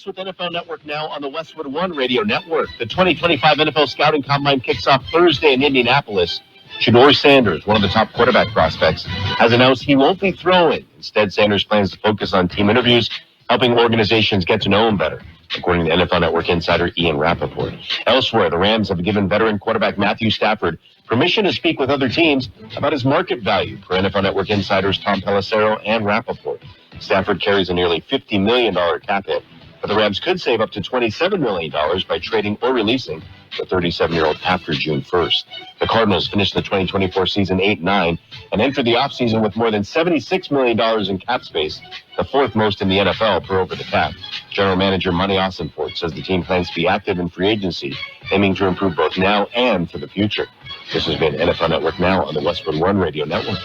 Race with NFL Network now on the Westwood One Radio Network. The 2025 NFL Scouting Combine kicks off Thursday in Indianapolis. Shedeur Sanders, one of the top quarterback prospects, has announced he won't be throwing. Instead, Sanders plans to focus on team interviews, helping organizations get to know him better, according to NFL Network insider Ian Rappaport. Elsewhere, the Rams have given veteran quarterback Matthew Stafford permission to speak with other teams about his market value, per NFL Network insiders Tom Pelissero and Rappaport. Stafford carries a nearly $50 million cap hit, but the Rams could save up to $27 million by trading or releasing the 37-year-old after June 1st. The Cardinals finished the 2024 season 8-9 and entered the offseason with more than $76 million in cap space, the fourth most in the NFL per over the cap. General Manager Monty Ossenfort says the team plans to be active in free agency, aiming to improve both now and for the future. This has been NFL Network Now on the Westwood One Radio Network.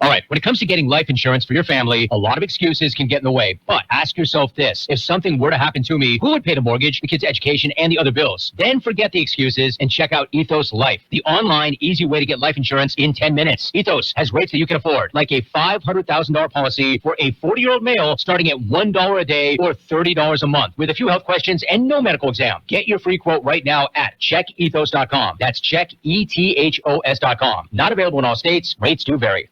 All right, when it comes to getting life insurance for your family, a lot of excuses can get in the way. But ask yourself this. If something were to happen to me, who would pay the mortgage, the kids' education, and the other bills? Then forget the excuses and check out Ethos Life, the online, easy way to get life insurance in 10 minutes. Ethos has rates that you can afford, like a $500,000 policy for a 40-year-old male starting at $1 a day or $30 a month, with a few health questions and no medical exam. Get your free quote right now at checkethos.com. That's checkethos.com. Not available in all states. Rates do vary.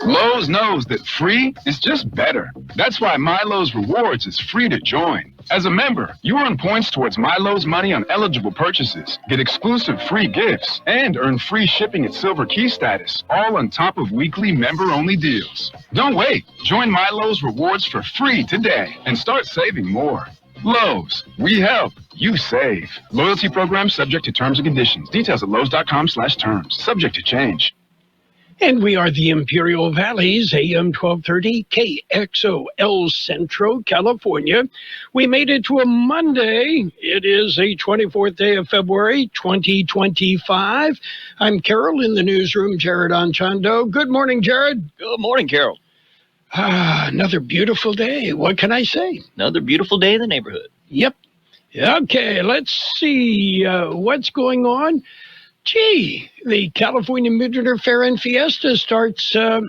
Lowe's knows that free is just better. That's why MyLowe's Rewards is free to join. As a member, you earn points towards MyLowe's money on eligible purchases, get exclusive free gifts, and earn free shipping at Silver Key status, all on top of weekly member-only deals. Don't wait. Join MyLowe's Rewards for free today and start saving more. Lowe's, we help, you save. Loyalty program subject to terms and conditions. Details at lowes.com/terms. Subject to change. And we are the Imperial Valleys, AM 1230, KXO, El Centro, California. We made it to a Monday. It is the 24th day of February, 2025. I'm Carroll in the newsroom, Jared Anchondo. Good morning, Jared. Good morning, Carroll. Another beautiful day. What can I say? Another beautiful day in the neighborhood. Yep. Okay, let's see what's going on. Gee, the California Midwinter Fair and Fiesta starts, Friday?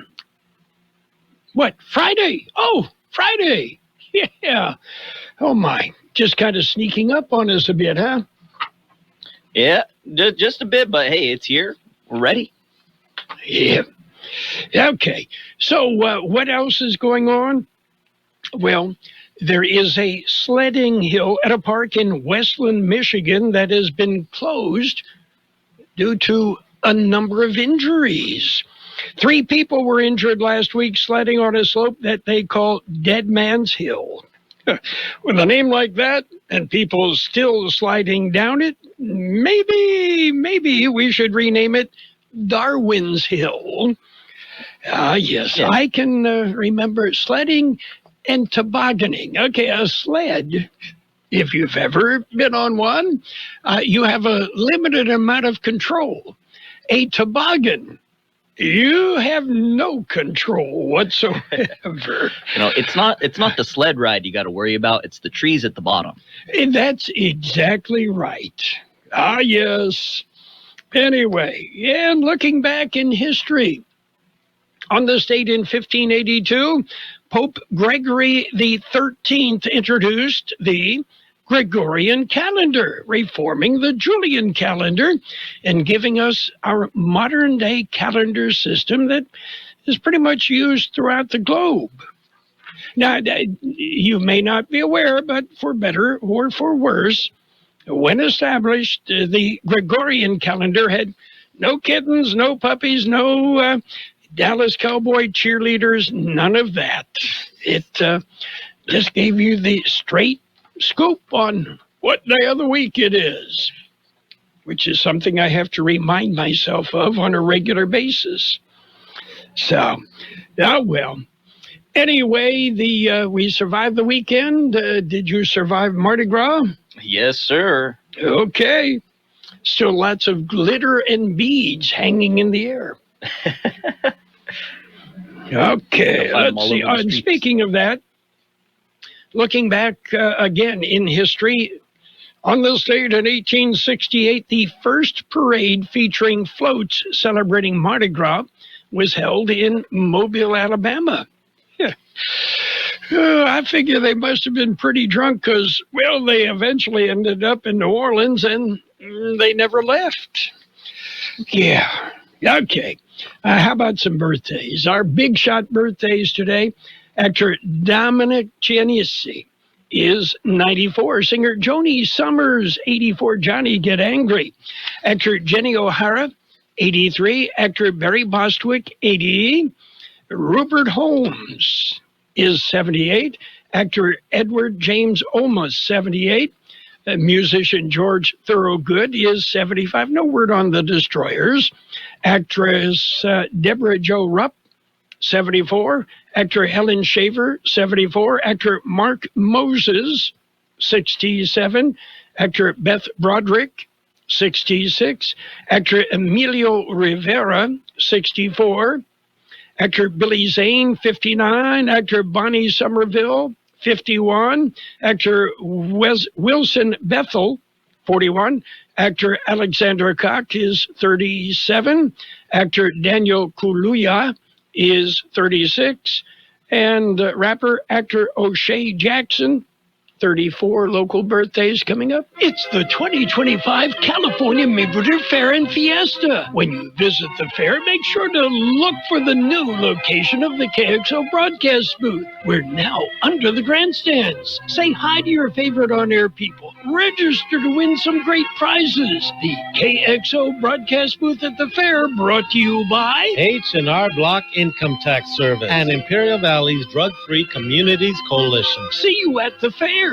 Oh, Friday. Yeah. Oh, my. Just kind of sneaking up on us a bit, huh? Yeah, just a bit, but hey, it's here. We're ready. Yeah. Okay. So what else is going on? Well, there is a sledding hill at a park in Westland, Michigan that has been closed due to a number of injuries. 3 people were injured last week sledding on a slope that they call Dead Man's Hill. With a name like that and people still sliding down it, maybe we should rename it Darwin's Hill. Yes, yeah. I can remember sledding and tobogganing. Okay, a sled, if you've ever been on one, you have a limited amount of control. A toboggan, you have no control whatsoever. It's not the sled ride you got to worry about. It's the trees at the bottom. That's exactly right. Yes. Anyway, and looking back in history, on this date in 1582, Pope Gregory XIII introduced the Gregorian calendar, reforming the Julian calendar and giving us our modern-day calendar system that is pretty much used throughout the globe. Now, you may not be aware, but for better or for worse, when established, the Gregorian calendar had no kittens, no puppies, no Dallas Cowboy cheerleaders, none of that. It just gave you the straight scoop on what day of the week it is, which is something I have to remind myself of on a regular basis. So, well. Anyway, we survived the weekend. Did you survive Mardi Gras? Yes, sir. Okay. Still lots of glitter and beads hanging in the air. Okay, let's see. And speaking of that, looking back again in history, on this date in 1868, the first parade featuring floats celebrating Mardi Gras was held in Mobile, Alabama. Yeah. I figure they must have been pretty drunk because, well, they eventually ended up in New Orleans and they never left. Yeah. Okay. How about some birthdays? Our big shot birthdays today. Actor Dominic Giannisi is 94. Singer Joni Summers, 84. Johnny Get Angry. Actor Jenny O'Hara, 83. Actor Barry Bostwick, 80. Rupert Holmes is 78. Actor Edward James Olmos, 78. Musician George Thorogood is 75. No word on the Destroyers. Actress Deborah Jo Rupp, 74. Actor Helen Shaver, 74. Actor Mark Moses, 67. Actor Beth Broderick, 66. Actor Emilio Rivera, 64. Actor Billy Zane, 59. Actor Bonnie Somerville, 51. Actor Wilson Bethel, 41. Actor Alexander Koch is 37. Actor Daniel Kaluuya is 36. And rapper actor O'Shea Jackson, 34. Local birthdays coming up. It's the 2025 California Maple Leaf Fair and Fiesta. When you visit the fair, make sure to look for the new location of the KXO broadcast booth. We're now under the grandstands. Say hi to your favorite on-air people. Register to win some great prizes. The KXO broadcast booth at the fair, brought to you by H&R Block Income Tax Service and Imperial Valley's Drug-Free Communities Coalition. See you at the fair.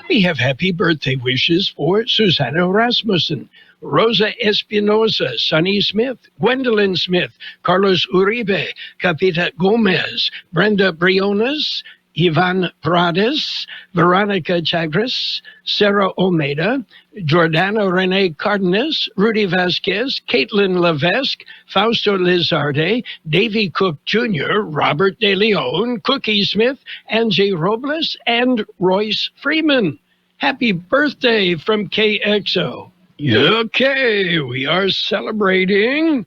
We have happy birthday wishes for Susanna Rasmussen, Rosa Espinosa, Sonny Smith, Gwendolyn Smith, Carlos Uribe, Capita Gomez, Brenda Briones, Ivan Prades, Veronica Chagres, Sarah Olmeda, Jordana Rene Cardenas, Rudy Vasquez, Caitlin Levesque, Fausto Lizarde, Davy Cook Jr., Robert De Leon, Cookie Smith, Angie Robles, and Royce Freeman. Happy birthday from KXO. Okay, we are celebrating.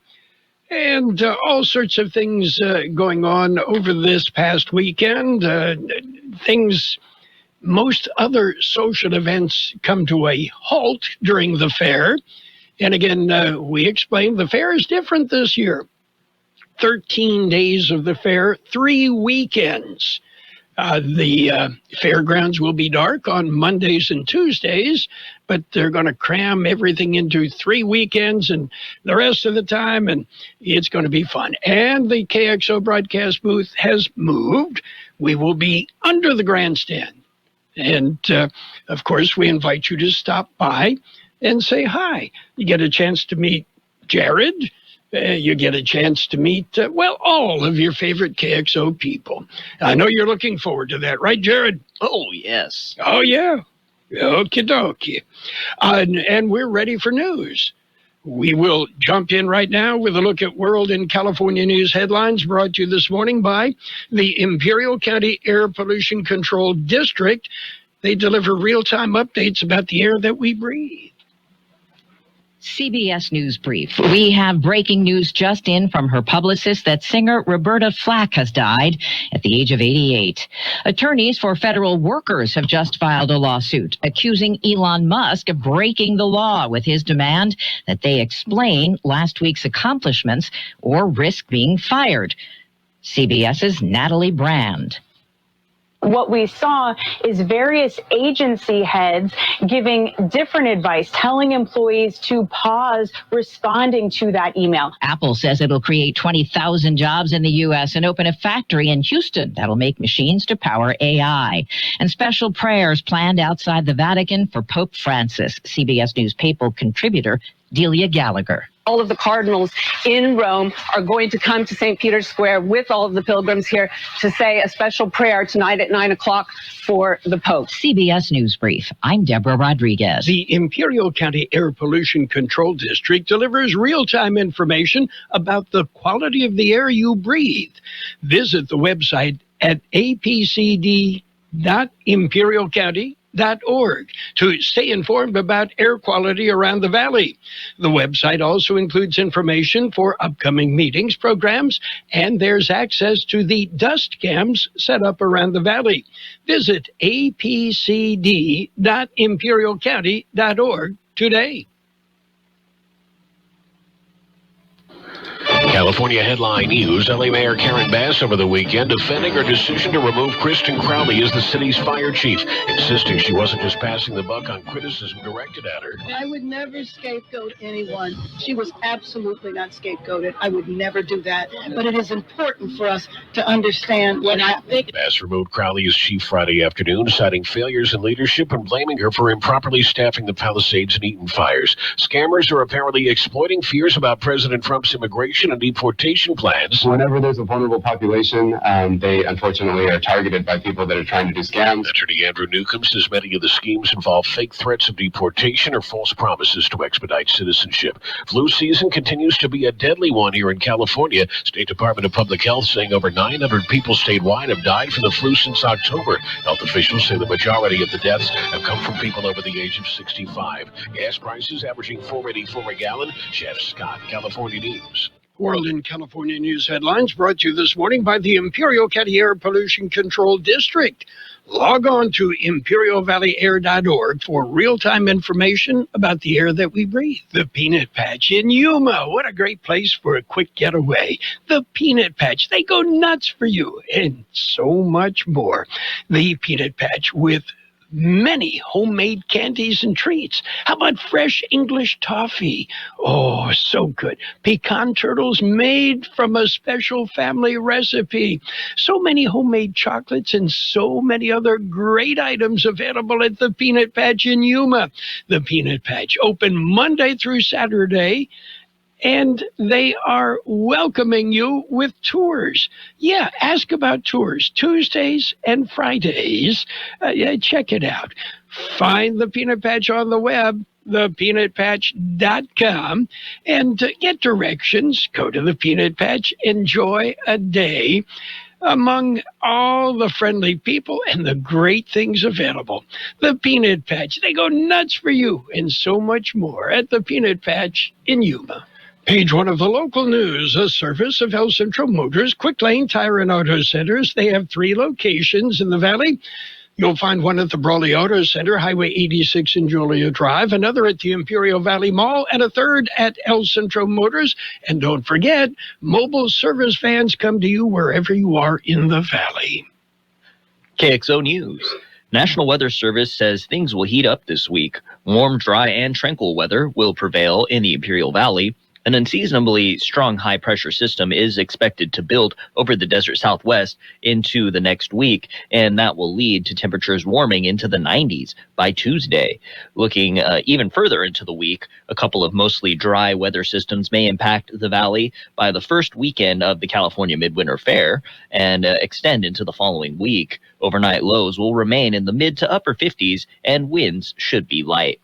And all sorts of things going on over this past weekend. Most other social events come to a halt during the fair. And again, we explained the fair is different this year. 13 days of the fair, 3 weekends. The fairgrounds will be dark on Mondays and Tuesdays, but they're going to cram everything into 3 weekends and the rest of the time, and it's going to be fun. And the KXO broadcast booth has moved. We will be under the grandstand. And, of course, we invite you to stop by and say hi. You get a chance to meet Jared. You get a chance to meet, all of your favorite KXO people. I know you're looking forward to that, right, Jared? Oh, yes. Oh, yeah. Okie dokie. And we're ready for news. We will jump in right now with a look at World and California news headlines brought to you this morning by the Imperial County Air Pollution Control District. They deliver real-time updates about the air that we breathe. CBS News Brief. We have breaking news just in from her publicist that singer Roberta Flack has died at the age of 88. Attorneys for federal workers have just filed a lawsuit accusing Elon Musk of breaking the law with his demand that they explain last week's accomplishments or risk being fired. CBS's Natalie Brand. What we saw is various agency heads giving different advice, telling employees to pause responding to that email. Apple says it'll create 20,000 jobs in the U.S. and open a factory in Houston that'll make machines to power AI. And special prayers planned outside the Vatican for Pope Francis. CBS News papal contributor Delia Gallagher. All of the cardinals in Rome are going to come to St. Peter's Square with all of the pilgrims here to say a special prayer tonight at 9 o'clock for the Pope. CBS News Brief. I'm Deborah Rodriguez. The Imperial County Air Pollution Control District delivers real-time information about the quality of the air you breathe. Visit the website at apcd.imperialcounty.gov. to stay informed about air quality around the valley. The website also includes information for upcoming meetings, programs, and there's access to the dust cams set up around the valley. Visit apcd.imperialcounty.org today. California headline news. LA Mayor Karen Bass over the weekend defending her decision to remove Kristen Crowley as the city's fire chief, insisting she wasn't just passing the buck on criticism directed at her. I would never scapegoat anyone. She was absolutely not scapegoated. I would never do that. But it is important for us to understand what happened. Bass removed Crowley as chief Friday afternoon, citing failures in leadership and blaming her for improperly staffing the Palisades and Eaton fires. Scammers are apparently exploiting fears about President Trump's immigration and deportation plans. Whenever there's a vulnerable population, they unfortunately are targeted by people that are trying to do scams. Attorney Andrew Newcomb says many of the schemes involve fake threats of deportation or false promises to expedite citizenship. Flu season continues to be a deadly one here in California. State Department of Public Health saying over 900 people statewide have died from the flu since October. Health officials say the majority of the deaths have come from people over the age of 65. Gas prices averaging $4.84 a gallon. Jeff Scott, California News. World in California News headlines brought to you this morning by the Imperial County Air Pollution Control District. Log on to imperialvalleyair.org for real-time information about the air that we breathe. The Peanut Patch in Yuma. What a great place for a quick getaway. The Peanut Patch. They go nuts for you and so much more. The Peanut Patch with many homemade candies and treats. How about fresh English toffee? Oh, so good. Pecan turtles made from a special family recipe. So many homemade chocolates and so many other great items available at the Peanut Patch in Yuma. The Peanut Patch open Monday through Saturday, and they are welcoming you with tours. Yeah, ask about tours. Tuesdays and Fridays. Check it out. Find the Peanut Patch on the web, thepeanutpatch.com, and get directions. Go to the Peanut Patch. Enjoy a day among all the friendly people and the great things available. The Peanut Patch. They go nuts for you and so much more at the Peanut Patch in Yuma. Page 1 of the local news, a service of El Centro Motors, Quick Lane Tire and Auto Centers. They have 3 locations in the valley. You'll find one at the Brawley Auto Center, Highway 86 and Julia Drive, another at the Imperial Valley Mall, and a third at El Centro Motors. And don't forget, mobile service vans come to you wherever you are in the valley. KXO News. National Weather Service says things will heat up this week. Warm, dry, and tranquil weather will prevail in the Imperial Valley. An unseasonably strong high-pressure system is expected to build over the desert southwest into the next week, and that will lead to temperatures warming into the 90s by Tuesday. Looking even further into the week, a couple of mostly dry weather systems may impact the valley by the first weekend of the California Midwinter Fair and extend into the following week. Overnight lows will remain in the mid to upper 50s, and winds should be light.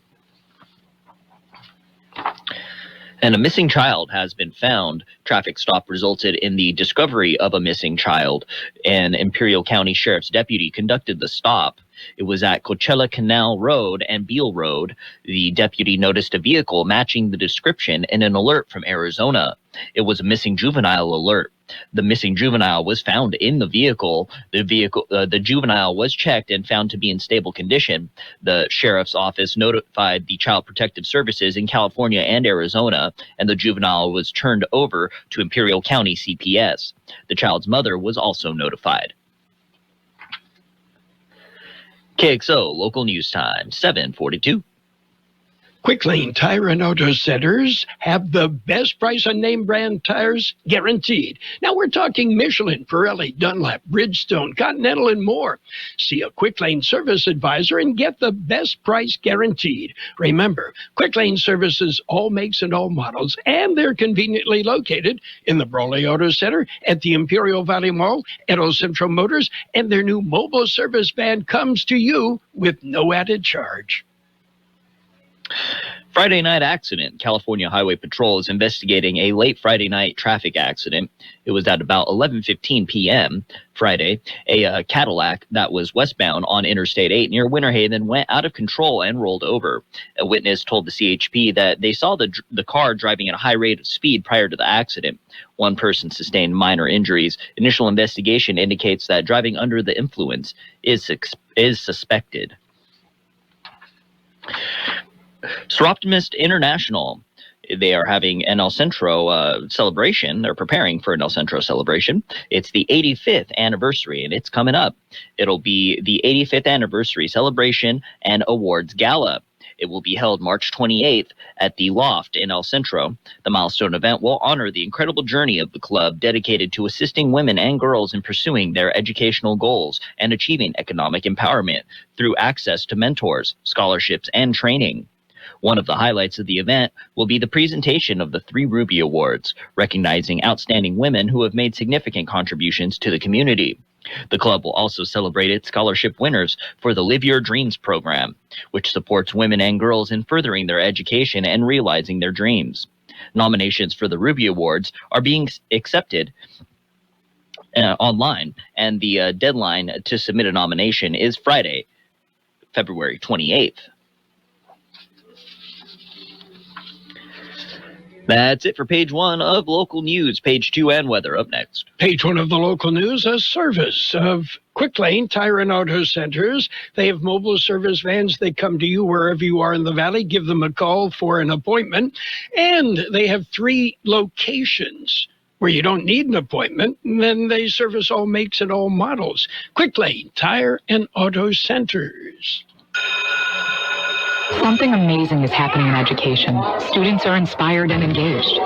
And a missing child has been found. Traffic stop resulted in the discovery of a missing child. An Imperial County Sheriff's deputy conducted the stop. It was at Coachella Canal Road and Beale Road. The deputy noticed a vehicle matching the description in an alert from Arizona. It was a missing juvenile alert. The missing juvenile was found in the vehicle. The juvenile was checked and found to be in stable condition. The sheriff's office notified the Child Protective Services in California and Arizona, and the juvenile was turned over to Imperial County CPS. The child's mother was also notified. KXO Local News Time, 7:42. Quick Lane Tire and Auto Centers have the best price on name brand tires guaranteed. Now we're talking Michelin, Pirelli, Dunlop, Bridgestone, Continental, and more. See a Quick Lane service advisor and get the best price guaranteed. Remember, Quick Lane services all makes and all models, and they're conveniently located in the Brawley Auto Center, at the Imperial Valley Mall, at El Centro Motors, and their new mobile service van comes to you with no added charge. Friday night accident. California Highway Patrol is investigating a late Friday night traffic accident. It was at about 11:15 p.m. Friday. A Cadillac that was westbound on Interstate 8 near Winter Haven went out of control and rolled over. A witness told the CHP that they saw the car driving at a high rate of speed prior to the accident. One person sustained minor injuries. Initial investigation indicates that driving under the influence is suspected. Soroptimist International, they are having an El Centro celebration. They're preparing for an El Centro celebration. It's the 85th anniversary, and it's coming up. It'll be the 85th anniversary celebration and awards gala. It will be held March 28th at the Loft in El Centro. The milestone event will honor the incredible journey of the club dedicated to assisting women and girls in pursuing their educational goals and achieving economic empowerment through access to mentors, scholarships, and training. One of the highlights of the event will be the presentation of the 3 Ruby Awards, recognizing outstanding women who have made significant contributions to the community. The club will also celebrate its scholarship winners for the Live Your Dreams program, which supports women and girls in furthering their education and realizing their dreams. Nominations for the Ruby Awards are being accepted online, and the deadline to submit a nomination is Friday, February 28th. That's it for page 1 of local news. Page 2 and weather up next. Page 1 of the local news, a service of Quick Lane Tire and Auto Centers. They have mobile service vans. They come to you wherever you are in the valley. Give them a call for an appointment. And they have 3 locations where you don't need an appointment. And then they service all makes and all models. Quick Lane Tire and Auto Centers. Something amazing is happening in education. Students are inspired and engaged.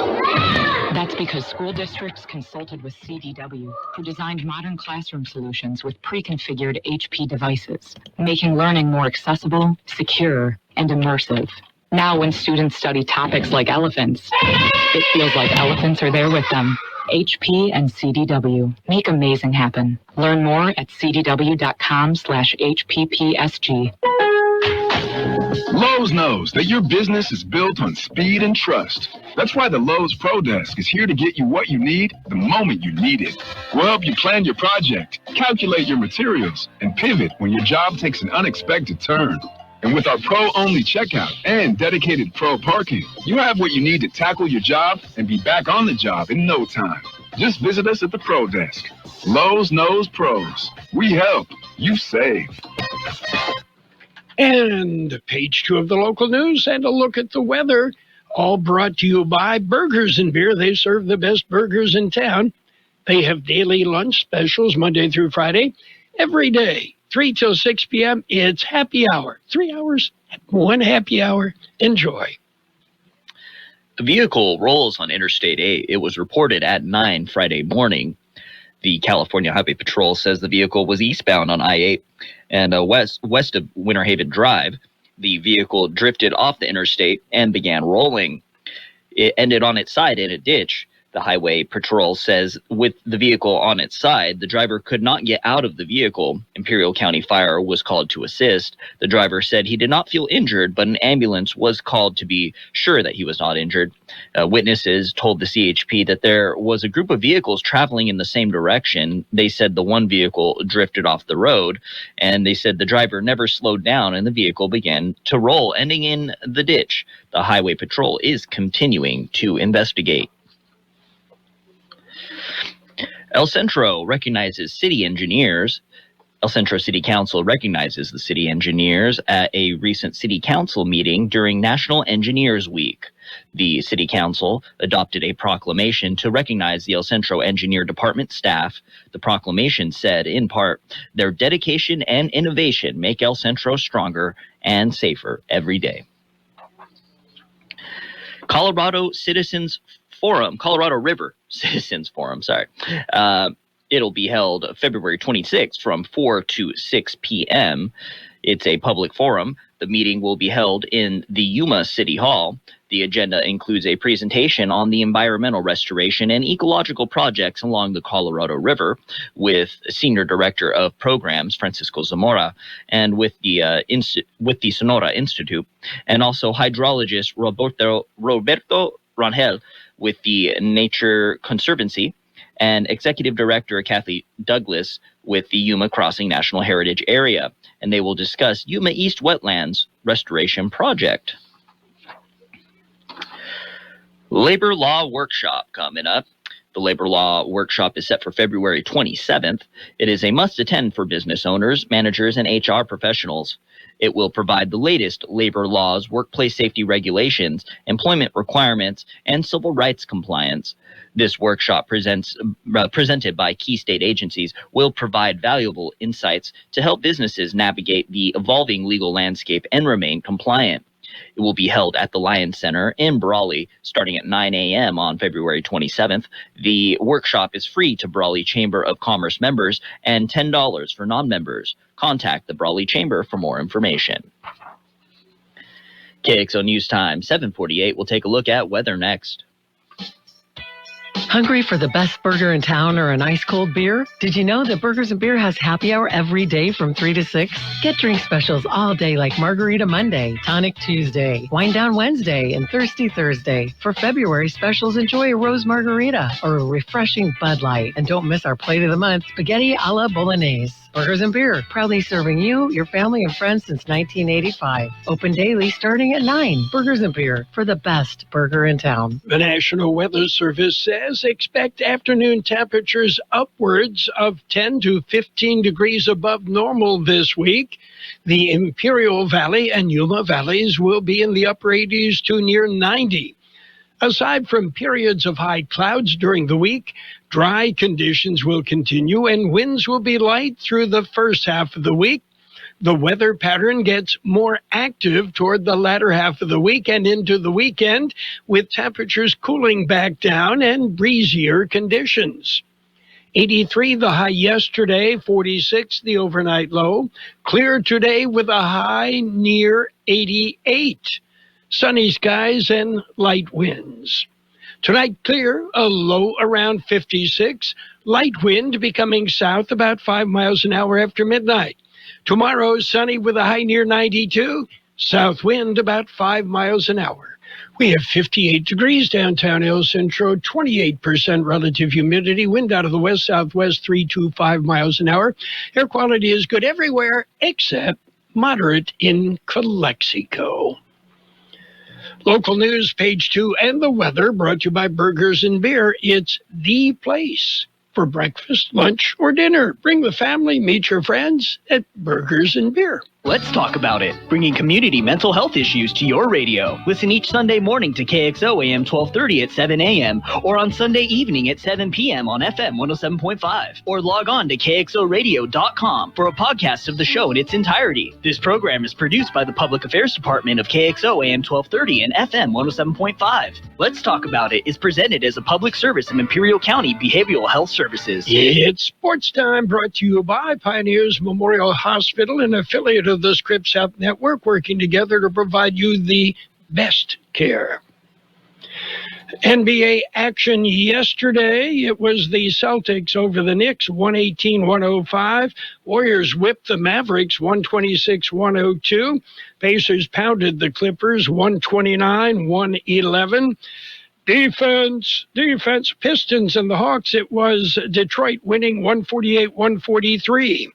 That's because school districts consulted with CDW, who designed modern classroom solutions with pre-configured HP devices, making learning more accessible, secure, and immersive. Now, when students study topics like elephants, it feels like elephants are there with them. HP and CDW. Make amazing happen. Learn more at cdw.com/HPPSG. Lowe's knows that your business is built on speed and trust. That's why the Lowe's Pro Desk is here to get you what you need the moment you need it. We'll help you plan your project, calculate your materials, and pivot when your job takes an unexpected turn. And with our pro-only checkout and dedicated pro parking, you have what you need to tackle your job and be back on the job in no time. Just visit us at the Pro Desk. Lowe's knows pros. We help. You save. And page 2 of the local news and a look at the weather, all brought to you by Burgers and Beer. They serve the best burgers in town. They have daily lunch specials Monday through Friday. Every day, 3 till 6 p.m., it's happy hour. 3 hours, 1 happy hour. Enjoy. A vehicle rolls on Interstate 8. It was reported at 9 Friday morning. The California Highway Patrol says the vehicle was eastbound on I-8 and west of Winter Haven Drive. The vehicle drifted off the interstate and began rolling. It ended on its side in a ditch. The Highway Patrol says with the vehicle on its side, the driver could not get out of the vehicle. Imperial County Fire was called to assist. The driver said he did not feel injured, but an ambulance was called to be sure that he was not injured. Witnesses told the CHP that there was a group of vehicles traveling in the same direction. They said the one vehicle drifted off the road, and they said the driver never slowed down and the vehicle began to roll, ending in the ditch. The Highway Patrol is continuing to investigate. El Centro recognizes city engineers. El Centro City Council recognizes the city engineers at a recent city council meeting during National Engineers Week. The city council adopted a proclamation to recognize the El Centro Engineer Department staff. The proclamation said, in part, their dedication and innovation make El Centro stronger and safer every day. Colorado River Citizens Forum, it'll be held February 26th from 4 to 6 p.m. It's a public forum. The meeting will be held in the Yuma City Hall. The agenda includes a presentation on the environmental restoration and ecological projects along the Colorado River with Senior Director of Programs Francisco Zamora and with the Sonora Institute, and also hydrologist Roberto Rangel with the Nature Conservancy, and Executive Director Kathy Douglas with the Yuma Crossing National Heritage Area, and they will discuss Yuma East Wetlands Restoration Project. Labor Law Workshop coming up. The Labor Law Workshop is set for February 27th. It is a must-attend for business owners, managers, and HR professionals. It will provide the latest labor laws, workplace safety regulations, employment requirements, and civil rights compliance. This workshop presented by key state agencies will provide valuable insights to help businesses navigate the evolving legal landscape and remain compliant. It will be held at the Lions Center in Brawley starting at 9 a.m. on February 27th. The workshop is free to Brawley Chamber of Commerce members and $10 for non-members. Contact the Brawley Chamber for more information. KXO News Time 7:48. We'll take a look at weather next. Hungry for the best burger in town or an ice-cold beer? Did you know that Burgers & Beer has happy hour every day from 3 to 6? Get drink specials all day like Margarita Monday, Tonic Tuesday, Wine Down Wednesday, and Thirsty Thursday. For February specials, enjoy a Rose Margarita or a refreshing Bud Light. And don't miss our plate of the month, Spaghetti a la Bolognese. Burgers & Beer, proudly serving you, your family, and friends since 1985. Open daily starting at 9. Burgers & Beer, for the best burger in town. The National Weather Service says expect afternoon temperatures upwards of 10 to 15 degrees above normal this week. The Imperial Valley and Yuma Valleys will be in the upper 80s to near 90. Aside from periods of high clouds during the week, dry conditions will continue and winds will be light through the first half of the week. The weather pattern gets more active toward the latter half of the week and into the weekend, with temperatures cooling back down and breezier conditions. 83 the high yesterday, 46 the overnight low. Clear today with a high near 88. Sunny skies and light winds. Tonight clear, a low around 56. Light wind becoming south about 5 miles an hour after midnight. Tomorrow, sunny with a high near 92, south wind about 5 miles an hour. We have 58 degrees downtown El Centro, 28% relative humidity, wind out of the west-southwest 3 to 5 miles an hour. Air quality is good everywhere except moderate in Calexico. Local news, page 2, and the weather brought to you by Burgers & Beer. It's the place for breakfast, lunch, or dinner. Bring the family, meet your friends at Burgers & Beer. Let's talk about it. Bringing community mental health issues to your radio. Listen each Sunday morning to KXO AM 1230 at 7 a.m. or on Sunday evening at 7 p.m. on FM 107.5. Or log on to KXORadio.com for a podcast of the show in its entirety. This program is produced by the Public Affairs Department of KXO AM 1230 and FM 107.5. Let's Talk About It is presented as a public service of Imperial County Behavioral Health Services. It's sports time, brought to you by Pioneers Memorial Hospital, an affiliate of the Scripps Health Network, working together to provide you the best care. NBA action yesterday. It was the Celtics over the Knicks, 118-105. Warriors whipped the Mavericks, 126-102. Pacers pounded the Clippers, 129-111. Defense, Pistons and the Hawks. It was Detroit winning 148-143.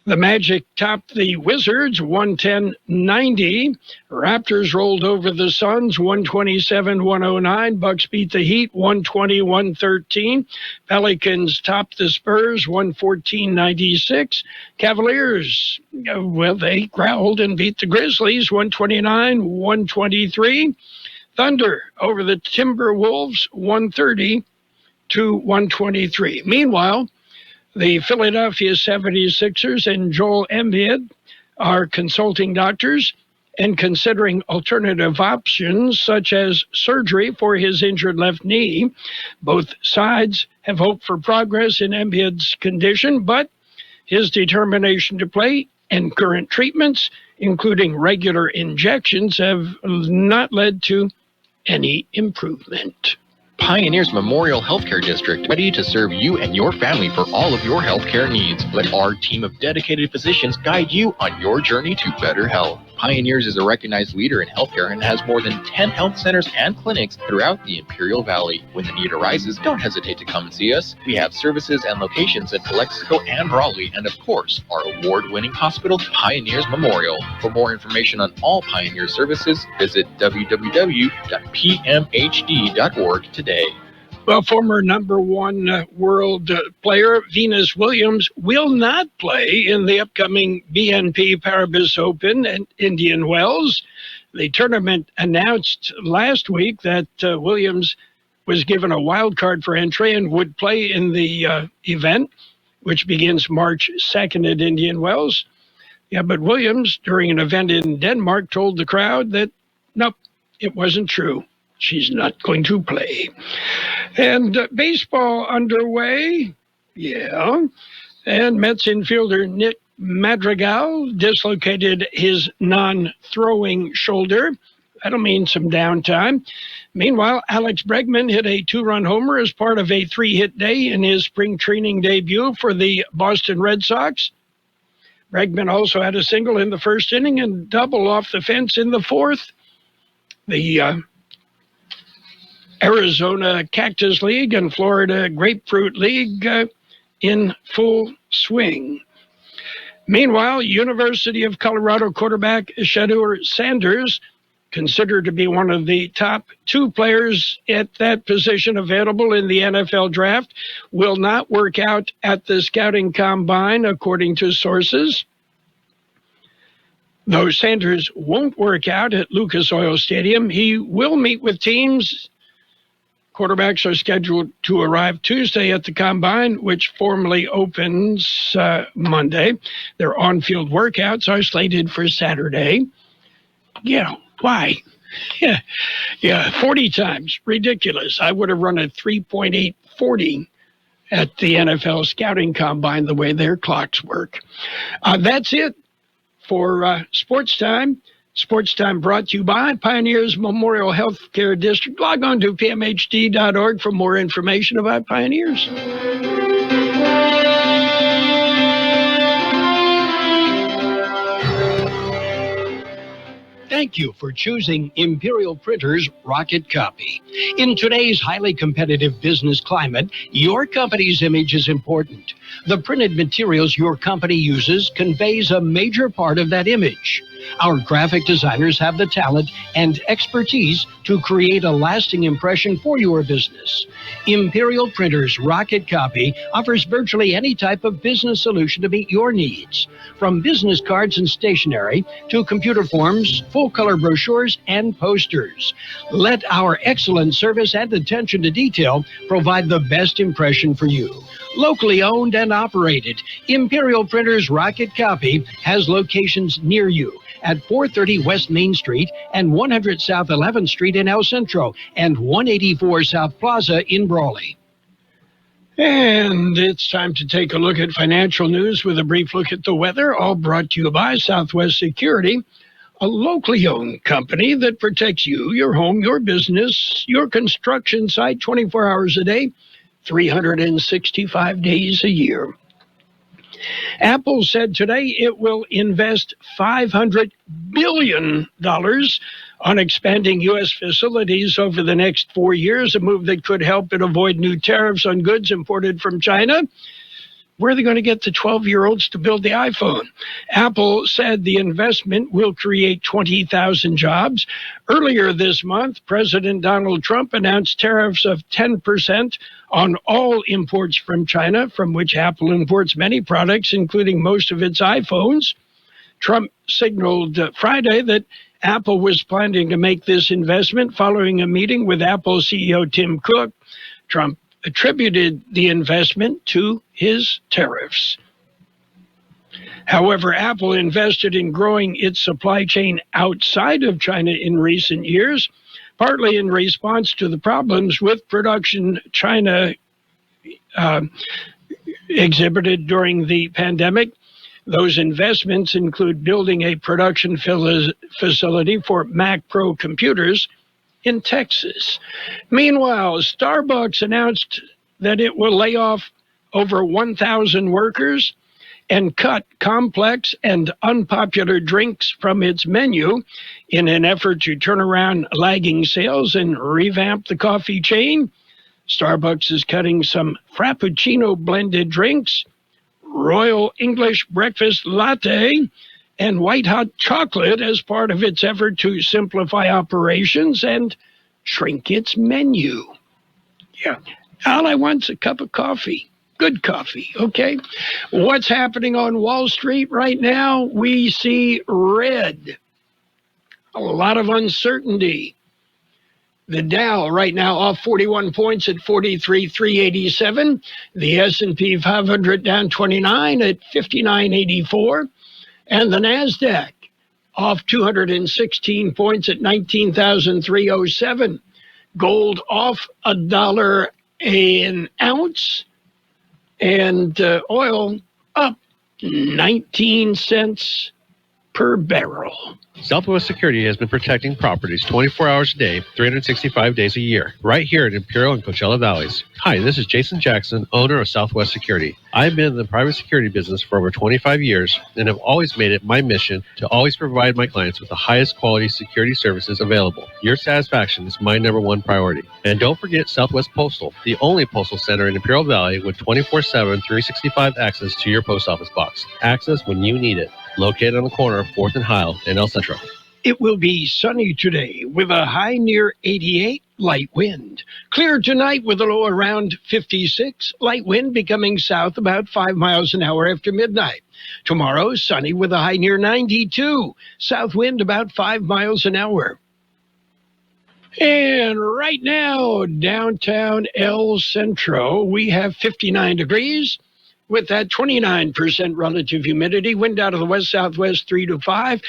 The Magic topped the Wizards, 110-90. Raptors rolled over the Suns, 127-109. Bucks beat the Heat, 120-113. Pelicans topped the Spurs, 114-96. Cavaliers, they growled and beat the Grizzlies, 129-123. Thunder over the Timberwolves, 130-123. Meanwhile, the Philadelphia 76ers and Joel Embiid are consulting doctors and considering alternative options such as surgery for his injured left knee. Both sides have hope for progress in Embiid's condition, but his determination to play and current treatments, including regular injections, have not led to any improvement. Pioneers Memorial Healthcare District, ready to serve you and your family for all of your healthcare needs. Let our team of dedicated physicians guide you on your journey to better health. Pioneers is a recognized leader in healthcare and has more than 10 health centers and clinics throughout the Imperial Valley. When the need arises, don't hesitate to come and see us. We have services and locations in Calexico and Raleigh, and of course, our award-winning hospital, Pioneers Memorial. For more information on all Pioneer services, visit www.pmhd.org today. Well, former number one world player Venus Williams will not play in the upcoming BNP Paribas Open in Indian Wells. The tournament announced last week that Williams was given a wild card for entry and would play in the event, which begins March 2nd at Indian Wells. Yeah, but Williams, during an event in Denmark, told the crowd that, nope, it wasn't true. She's not going to play. And baseball underway, yeah. And Mets infielder Nick Madrigal dislocated his non-throwing shoulder. That'll mean some downtime. Meanwhile, Alex Bregman hit a 2-run homer as part of a 3-hit day in his spring training debut for the Boston Red Sox. Bregman also had a single in the first inning and double off the fence in the fourth. The Arizona Cactus League and Florida Grapefruit League in full swing. Meanwhile, University of Colorado quarterback Shedeur Sanders, considered to be one of the top 2 players at that position available in the NFL draft, will not work out at the scouting combine, according to sources. Though Sanders won't work out at Lucas Oil Stadium, he will meet with teams. Quarterbacks are scheduled to arrive Tuesday at the Combine, which formally opens Monday. Their on-field workouts are slated for Saturday. Yeah, why? Yeah, 40 times. Ridiculous. I would have run a 3.840 at the NFL Scouting Combine the way their clocks work. That's it for Sports Time. Sports Time brought to you by Pioneers Memorial Healthcare District. Log on to pmhd.org for more information about Pioneers. Thank you for choosing Imperial Printers Rocket Copy. In today's highly competitive business climate, your company's image is important. The printed materials your company uses conveys a major part of that image. Our graphic designers have the talent and expertise to create a lasting impression for your business. Imperial Printers Rocket Copy offers virtually any type of business solution to meet your needs, from business cards and stationery to computer forms, full-color brochures, and posters. Let our excellent service and attention to detail provide the best impression for you. Locally owned and operated, Imperial Printers Rocket Copy has locations near you at 430 West Main Street and 100 South 11th Street in El Centro and 184 South Plaza in Brawley. And it's time to take a look at financial news with a brief look at the weather, all brought to you by Southwest Security, a locally owned company that protects you, your home, your business, your construction site 24 hours a day, 365 days a year. Apple said today it will invest $500 billion on expanding U.S. facilities over the next 4 years, a move that could help it avoid new tariffs on goods imported from China. Where are they going to get the 12-year-olds to build the iPhone? Apple said the investment will create 20,000 jobs. Earlier this month, President Donald Trump announced tariffs of 10% on all imports from China, from which Apple imports many products, including most of its iPhones. Trump signaled Friday that Apple was planning to make this investment following a meeting with Apple CEO Tim Cook. Trump attributed the investment to his tariffs. However, Apple invested in growing its supply chain outside of China in recent years, partly in response to the problems with production China exhibited during the pandemic. Those investments include building a production facility for Mac Pro computers in Texas. Meanwhile, Starbucks announced that it will lay off over 1,000 workers and cut complex and unpopular drinks from its menu in an effort to turn around lagging sales and revamp the coffee chain. Starbucks is cutting some Frappuccino blended drinks, Royal English Breakfast Latte, and White Hot Chocolate as part of its effort to simplify operations and shrink its menu. Yeah, all I want's a cup of coffee. Good coffee, okay? What's happening on Wall Street right now? We see red. A lot of uncertainty. The Dow right now off 41 points at 43,387. The S&P 500 down 29 at 5984. And the NASDAQ off 216 points at 19,307. Gold off $1 an ounce. And oil up 19 cents per barrel. Southwest Security has been protecting properties 24 hours a day, 365 days a year, right here in Imperial and Coachella Valleys. Hi, this is Jason Jackson, owner of Southwest Security. I've been in the private security business for over 25 years and have always made it my mission to always provide my clients with the highest quality security services available. Your satisfaction is my #1 priority. And don't forget Southwest Postal, the only postal center in Imperial Valley with 24/7, 365 access to your post office box. Access when you need it. Located on the corner of 4th and Heil in El Centro. It will be sunny today with a high near 88, light wind. Clear tonight with a low around 56, light wind becoming south about 5 miles an hour after midnight. Tomorrow, sunny with a high near 92, south wind about 5 miles an hour. And right now, downtown El Centro, we have 59 degrees. With that 29% relative humidity, wind out of the west-southwest 3 to 5.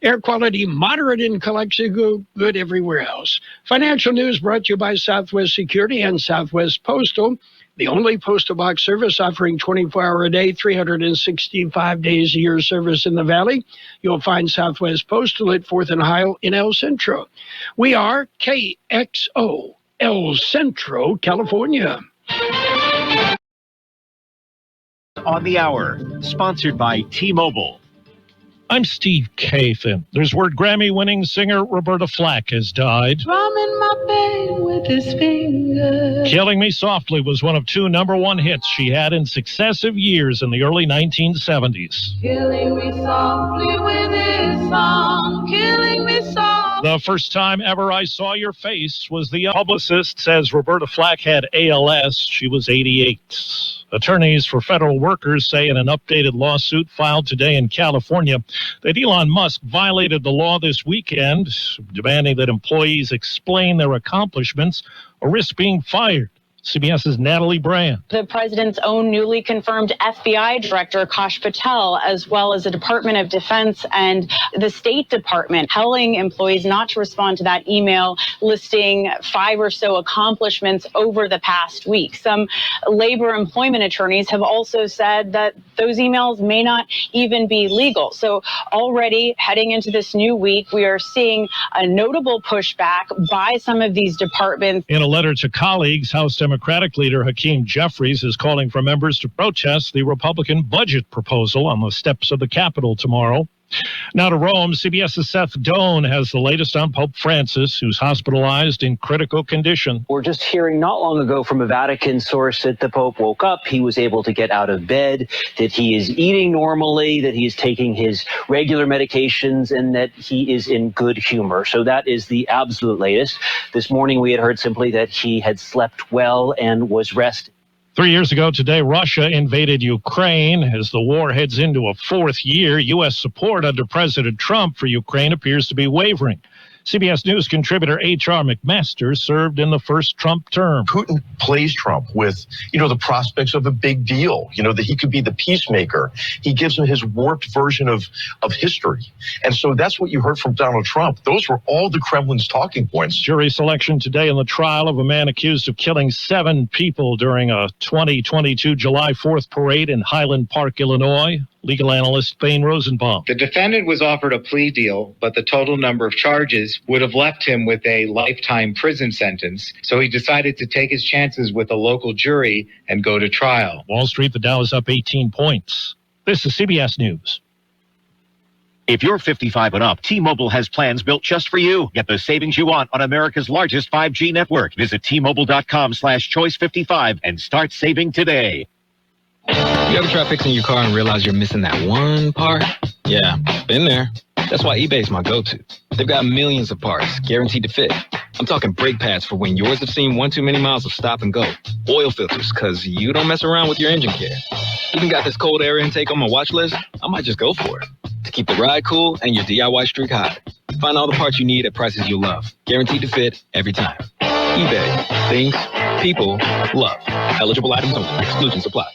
Air quality moderate in Calexico, good everywhere else. Financial news brought to you by Southwest Security and Southwest Postal, the only postal box service offering 24-hour a day, 365 days a year service in the Valley. You'll find Southwest Postal at 4th and Heil in El Centro. We are KXO, El Centro, California. On the Hour, sponsored by T-Mobile. I'm Steve Kathan. There's word Grammy-winning singer Roberta Flack has died. Drumming my bed with his fingers. Killing Me Softly was one of 2 #1 hits she had in successive years in the early 1970s. Killing me softly with his song. Killing me softly. The first time ever I saw your face was the publicist says Roberta Flack had ALS. She was 88. Attorneys for federal workers say in an updated lawsuit filed today in California that Elon Musk violated the law this weekend, demanding that employees explain their accomplishments or risk being fired. CBS's Natalie Brand. The president's own newly confirmed FBI director, Kash Patel, as well as the Department of Defense and the State Department, telling employees not to respond to that email listing 5 or so accomplishments over the past week. Some labor employment attorneys have also said that those emails may not even be legal. So already heading into this new week, we are seeing a notable pushback by some of these departments. In a letter to colleagues, House Democratic leader Hakeem Jeffries is calling for members to protest the Republican budget proposal on the steps of the Capitol tomorrow. Now to Rome, CBS's Seth Doan has the latest on Pope Francis, who's hospitalized in critical condition. We're just hearing not long ago from a Vatican source that the Pope woke up, he was able to get out of bed, that he is eating normally, that he is taking his regular medications, and that he is in good humor. So that is the absolute latest. This morning we had heard simply that he had slept well and was rested. 3 years ago today, Russia invaded Ukraine. As the war heads into a 4th year, U.S. support under President Trump for Ukraine appears to be wavering. CBS News contributor H.R. McMaster served in the first Trump term. Putin plays Trump with, the prospects of a big deal, that he could be the peacemaker. He gives him his warped version of history. And so that's what you heard from Donald Trump. Those were all the Kremlin's talking points. Jury selection today in the trial of a man accused of killing 7 people during a 2022 July 4th parade in Highland Park, Illinois. Legal analyst Thane Rosenbaum. The defendant was offered a plea deal, but the total number of charges would have left him with a lifetime prison sentence. So he decided to take his chances with a local jury and go to trial. Wall Street, the Dow is up 18 points. This is CBS News. If you're 55 and up, T-Mobile has plans built just for you. Get the savings you want on America's largest 5G network. Visit T-Mobile.com/choice55 and start saving today. You ever try fixing your car and realize you're missing that one part? Yeah, been there. That's why eBay's my go-to. They've got millions of parts, guaranteed to fit. I'm talking brake pads for when yours have seen one too many miles of stop and go. Oil filters, because you don't mess around with your engine care. Even got this cold air intake on my watch list. I might just go for it. To keep the ride cool and your DIY streak high. Find all the parts you need at prices you'll love. Guaranteed to fit every time. eBay. Things people love. Eligible items only. Exclusions apply.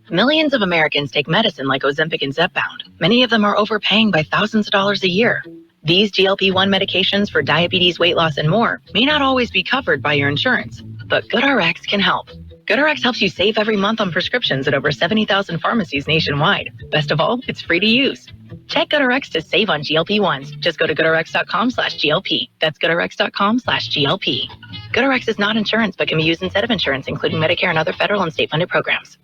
Millions of Americans take medicine like Ozempic and Zepbound. Many of them are overpaying by thousands of dollars a year. These GLP-1 medications for diabetes, weight loss, and more may not always be covered by your insurance, but GoodRx can help. GoodRx helps you save every month on prescriptions at over 70,000 pharmacies nationwide. Best of all, it's free to use. Check GoodRx to save on GLP-1s. Just go to GoodRx.com/GLP. That's GoodRx.com/GLP. GoodRx is not insurance, but can be used instead of insurance, including Medicare and other federal and state-funded programs.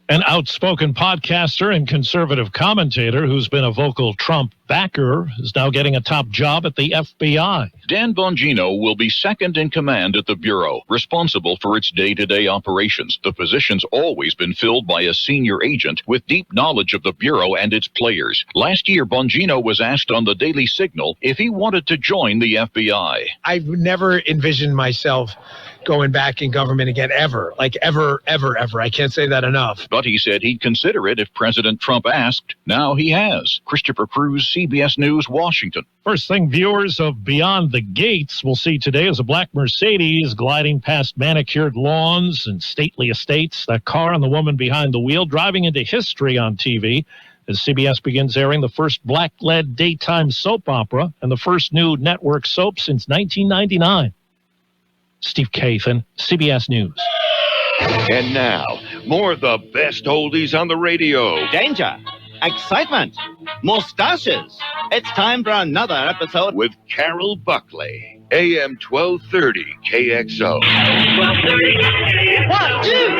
An outspoken podcaster and conservative commentator who's been a vocal Trump backer is now getting a top job at the FBI. Dan Bongino will be second in command at the Bureau, responsible for its day-to-day operations. The position's always been filled by a senior agent with deep knowledge of the Bureau and its players. Last year, Bongino was asked on the Daily Signal if he wanted to join the FBI. I've never envisioned myself going back in government again, ever. Like, ever. I can't say that enough. But he said he'd consider it if President Trump asked. Now he has. Christopher Cruz, CBS News, Washington. First thing viewers of Beyond the Gates will see today is a black Mercedes gliding past manicured lawns and stately estates. That car and the woman behind the wheel driving into history on TV as CBS begins airing the first black-led daytime soap opera and the first new network soap since 1999. Steve Kathan, CBS News. And now, more of the best oldies on the radio. Danger, excitement, mustaches. It's time for another episode with Carroll Buckley, AM 1230 KXO. 1230. 1, 2, 3.